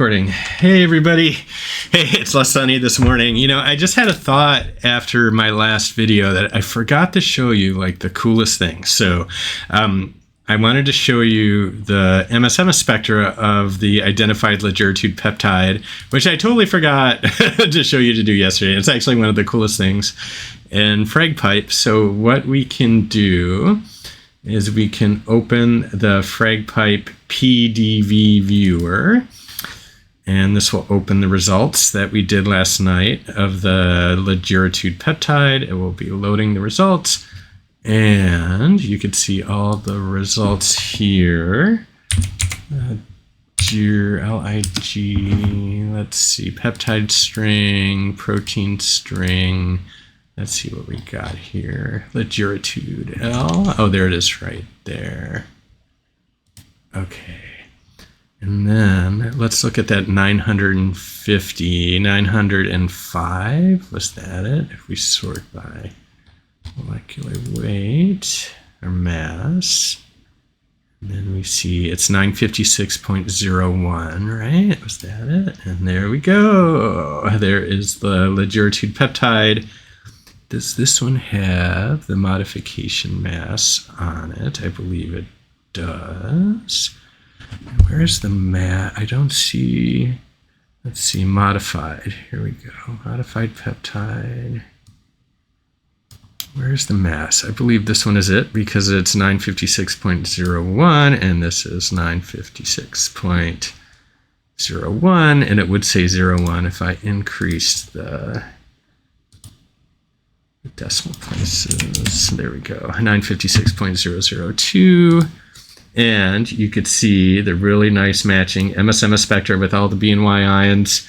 Recording. Hey everybody. Hey, it's less sunny this morning. I just had a thought after my last video that I forgot to show you like the coolest thing. So I wanted to show you the MS spectra of the identified ligiratude peptide, which I totally forgot to show you to do yesterday. It's actually one of the coolest things in fragpipes. So what we can do is we can open the fragpipe PDV viewer. And this will open the results that we did last night of the ligiratude peptide. It will be loading the results. And you can see all the results here. LIG, let's see, peptide string, protein string. Let's see what we got here. Ligiratude L. Oh, there it is right there. Okay. And then let's look at that 950, 905. Was that it? If we sort by molecular weight or mass, and then we see it's 956.01, right? Was that it? And there we go. There is the ligiratude peptide. Does this one have the modification mass on it? I believe it does. Where's the mat? I don't see. Let's see, modified. Here we go. Modified peptide. Where's the mass? I believe this one is it because it's 956.01 and this is 956.01, and it would say 01 if I increased the decimal places. There we go. 956.002. And you could see the really nice matching MS spectra with all the B and Y ions.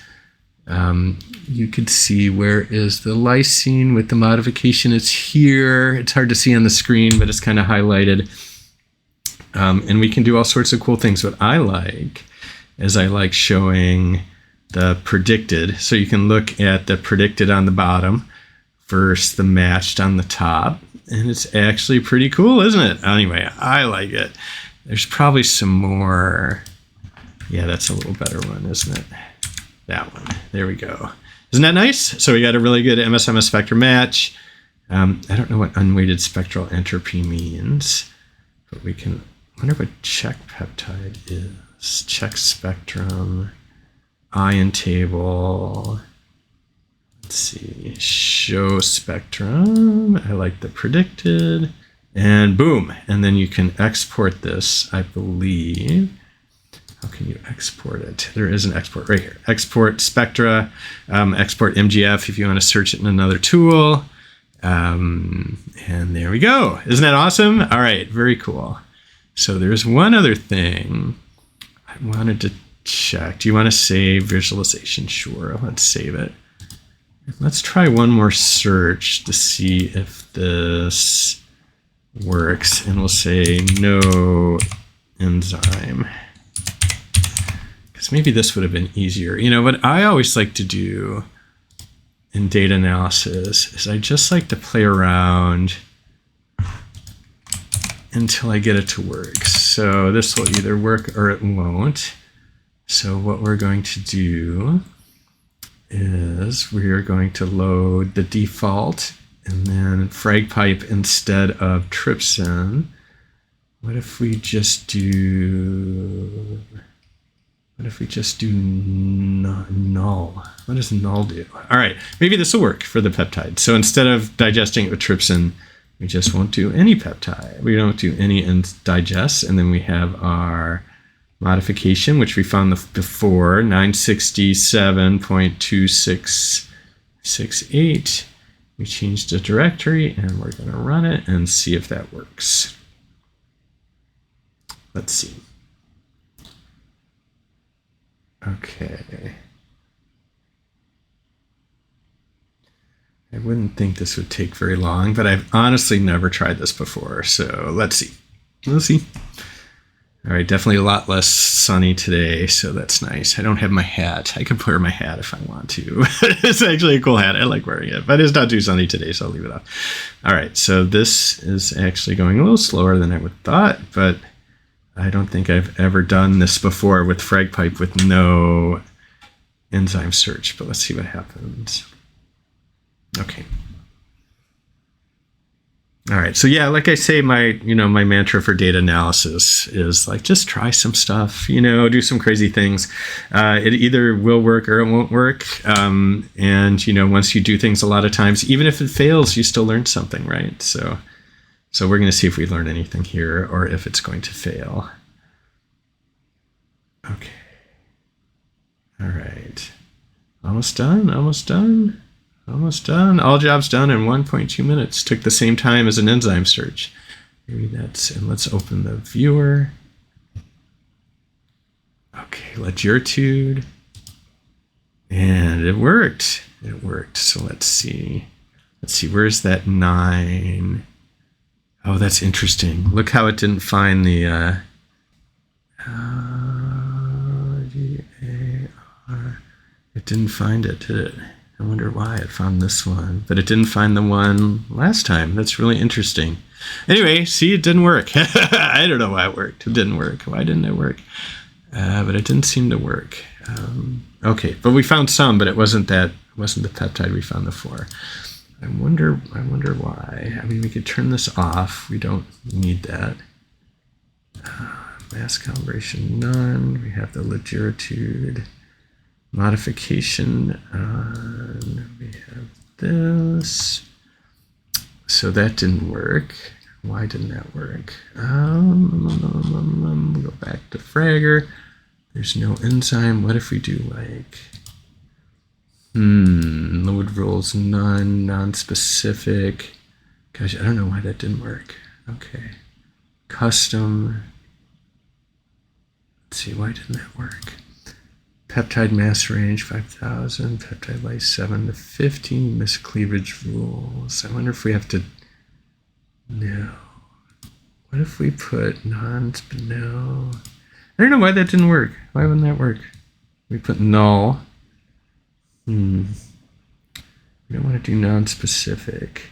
You could see where is the lysine with the modification. It's here. It's hard to see on the screen, but it's kind of highlighted. And we can do all sorts of cool things. What I like is I like showing the predicted. So you can look at the predicted on the bottom versus the matched on the top. And it's actually pretty cool, isn't it? Anyway, I like it. There's probably some more. Yeah, that's a little better one, isn't it? That one. There we go. Isn't that nice? So we got a really good MS spectra match. I don't know what unweighted spectral entropy means, but we can. I wonder what check peptide is. Check spectrum, ion table. Let's see. Show spectrum. I like the predicted. And boom, and then you can export this, I believe. How can you export it? There is an export right here. Export spectra, export MGF if you want to search it in another tool. And there we go. Isn't that awesome? All right, very cool. So there's one other thing I wanted to check. Do you want to save visualization? Sure, let's save it. Let's try one more search to see if this works, and we'll say no enzyme, because maybe this would have been easier. What I always like to do in data analysis is I just like to play around until I get it to work. So this will either work or it won't. So what we're going to do is we are going to load the default and then fragpipe instead of trypsin. What if we just do null? What does null do? All right, maybe this will work for the peptide. So instead of digesting it with trypsin, we just won't do any peptide. We don't do any digest, and then we have our modification, which we found before, 967.2668. We changed the directory and we're going to run it and see if that works. Let's see. Okay. I wouldn't think this would take very long, but I've honestly never tried this before. So let's see. We'll see. All right, definitely a lot less sunny today, so that's nice. I don't have my hat. I could wear my hat if I want to. It's actually a cool hat. I like wearing it, but it's not too sunny today, so I'll leave it off. All right, so this is actually going a little slower than I would thought, but I don't think I've ever done this before with fragpipe with no enzyme search, but let's see what happens. Okay. All right, so yeah, like I say, my mantra for data analysis is like, just try some stuff, do some crazy things. It either will work or it won't work. And once you do things a lot of times, even if it fails, you still learn something, right? So we're going to see if we learn anything here or if it's going to fail. Okay. All right. Almost done. Almost done. Almost done. All jobs done in 1.2 minutes. Took the same time as an enzyme search. Maybe that's, and let's open the viewer. Okay, ligiratude. And it worked. It worked. So let's see. Let's see, where's that 9? Oh, that's interesting. Look how it didn't find the it didn't find it, did it? I wonder why it found this one, but it didn't find the one last time. That's really interesting. Anyway, see, it didn't work. I don't know why it worked. It didn't work. Why didn't it work? But it didn't seem to work. Okay, but we found some, but it wasn't the peptide we found the 4. I wonder why. I mean, we could turn this off. We don't need that. Mass calibration, none. We have the ligiratude. Modification, we have this. So that didn't work. Why didn't that work? We'll go back to Fragger. There's no enzyme. What if we do like, load rules, none, non-specific. Gosh, I don't know why that didn't work. Okay. Custom. Let's see, why didn't that work? Peptide mass range 5,000, peptide lyse 7 to 15, miscleavage rules. I wonder if we have to, no. What if we put no. I don't know why that didn't work. Why wouldn't that work? We put null. We don't want to do non-specific.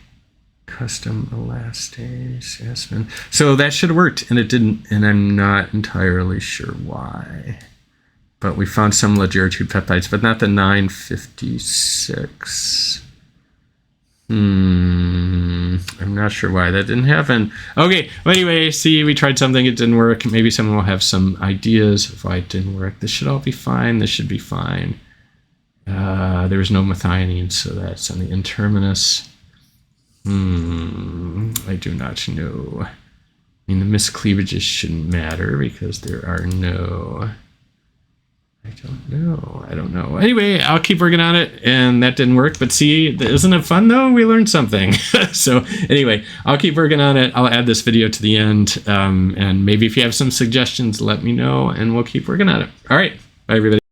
Custom elastase, Aspen. So that should have worked, and it didn't, and I'm not entirely sure why. But we found some ligiratude peptides, but not the 956. I'm not sure why that didn't happen. Okay, well anyway, see, we tried something, it didn't work. Maybe someone will have some ideas of why it didn't work. This should all be fine. This should be fine. There was no methionine, so that's on the N-terminus. I do not know. I mean, the miscleavages shouldn't matter because there are no... I don't know. Anyway, I'll keep working on it, and that didn't work. But see, isn't it fun though? We learned something. So anyway, I'll keep working on it. I'll add this video to the end, and maybe if you have some suggestions, let me know, and we'll keep working on it. All right, bye everybody.